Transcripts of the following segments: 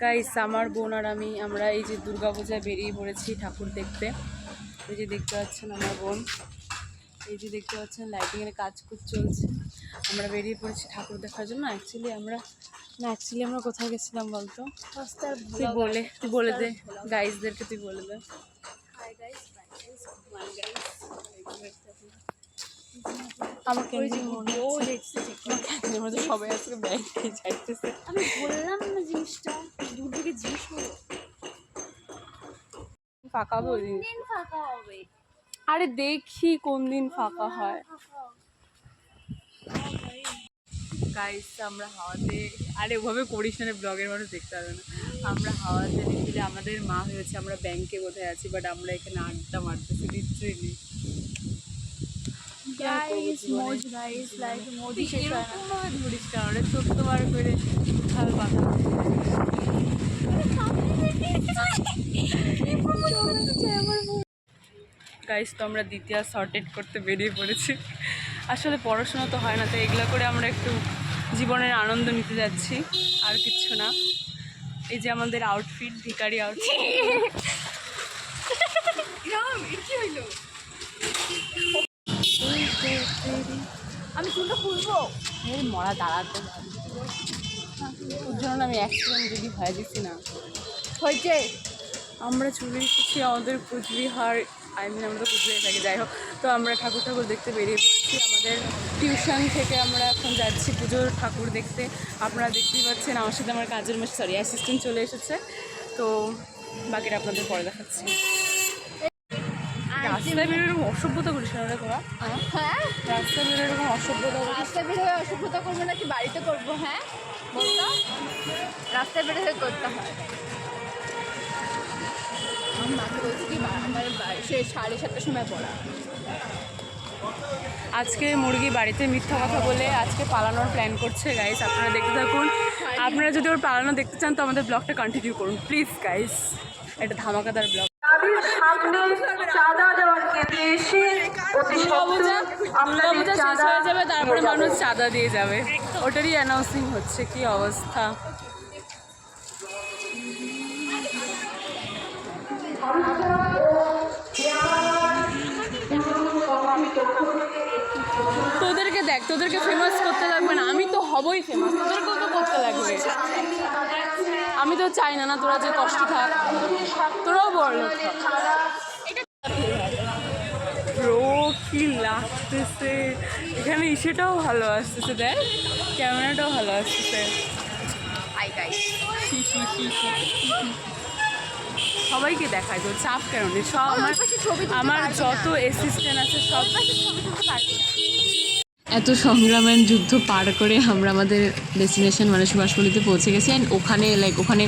Guys আমার বোন আর আমরা এই যে দুর্গাপূজায় বেরিয়ে পড়েছি ঠাকুর দেখতে। এই যে দেখতে পাচ্ছেন আমার বোন, এই যে দেখতে পাচ্ছেন লাইটিংয়ের কাজ চলছে। আমরা বেরিয়ে পড়েছি ঠাকুর দেখার জন্য। অ্যাকচুয়ালি আমরা কোথায় গেছিলাম বলতো? তুই বলে দে গাইসদেরকে, তুই বলে দে। আমাকে সবাই আজকে ব্যাংকে যাইতেছে। আমি বললাম না জিনিসটা, দূর থেকে জিনিস ফাঁকা হবে ওই দিন। ফাঁকা হবে। আরে দেখি কোন দিন ফাঁকা হয়। গাইস আমরা হাওয়াতে, আরে ওভাবে করিস না, ব্লগের মানুষ দেখতে পারবে না। আমরা হাওয়াতে দেখলে আমাদের মা হয়েছে আমরা ব্যাংকে কোথায় আছি, বাট আমরা এখানে আড্ডা মারতেছি লিটারেলি। চোদ্দবার করে গাইস তো আমরা দ্বিতীয় সর্টেড করতে বেরিয়ে পড়েছি। আসলে পড়াশোনা তো হয় না, তো এগুলো করে আমরা একটু জীবনের আনন্দ নিতে যাচ্ছি, আর কিচ্ছু না। এই যে আমাদের আউটফিট, ভিখারি আউটফিট। আমি চুলটা খুলবো, মরা দাঁড়াতে ওর জন্য আমি অ্যাক্সিডেন্ট যদি ভয় দিচ্ছি না হয়েছে। আমরা চলে এসেছি আমাদের কুচবিহার, আমরা তো কুচবিহার থাকি, যাই হোক। তো আমরা ঠাকুর দেখতে বেরিয়ে পড়েছি। আমাদের টিউশন থেকে আমরা এখন যাচ্ছি পুজোর ঠাকুর দেখতে। আপনারা দেখতেই পাচ্ছেন আমার সাথে আমার কাজের মাসে অ্যাসিস্ট্যান্ট চলে এসেছে। তো বাকিটা আপনাদের পরে দেখাচ্ছি। রাস্তায় বেরোয় এরকম অসভ্যতা করিস না রে তোরা। হ্যাঁ, রাস্তায় বেরোয় এরকম অসভ্যতা, রাস্তায় বেরোয় অসভ্যতা করবো নাকি বাড়িতে করবো? হ্যাঁ বলতো, রাস্তায় বেরোয় করতে হয়। আমার মাকে বলছি কি আমার সে 7:30টার সময় পড়া। আজকে মুরগি বাড়িতে মিথ্যা কথা বলে আজকে পালানোর প্ল্যান করছে। গাইস আপনারা দেখতে থাকুন। আপনারা যদি ওর পালানো দেখতে চান তো আমাদের ব্লগটা কন্টিনিউ করুন প্লিজ গাইস। এটা ধামাকাদার ব্লগ। দুর্গাপূজা শেষ হয়ে যাবে, তারপরে মানুষ চাঁদা দিয়ে যাবে, ওটারই অ্যানাউন্সিং হচ্ছে। কি অবস্থা! তোদেরকে দেখ, তোদেরকে ফেমাস করতে লাগবে না, আমি তো হবই ফেমাস, তোদেরকেও তো করতে লাগবে। আমি তো চাই না তোরা যে কষ্ট থাক, তোরাও বড় লোক থাক। কি লাগতেছে এখানে, ইসেটাও ভালো আসতেছে, দেখ ক্যামেরাটাও ভালো আসতেছে। সবাইকে দেখায়, তো চাপ কেন নেই? সব আমার যত অ্যাসিস্ট্যান্ট আছে সব। এত সংগ্রামের যুদ্ধ পার করে আমরা আমাদের ডেস্টিনেশন মানে সুভাষপল্লিতে পৌঁছে গেছি। অ্যান্ড ওখানে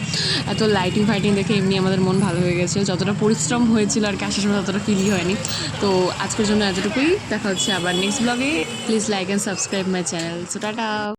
এত লাইটিং ফাইটিং দেখে এমনি আমাদের মন ভালো হয়ে গেছে। যতটা পরিশ্রম হয়েছিল আর কি আসার সময় ততটা ফিলই হয়নি। তো আজকের জন্য এতটুকুই, দেখা হচ্ছে আবার নেক্সট ব্লগে। Please like and subscribe my channel. So tata.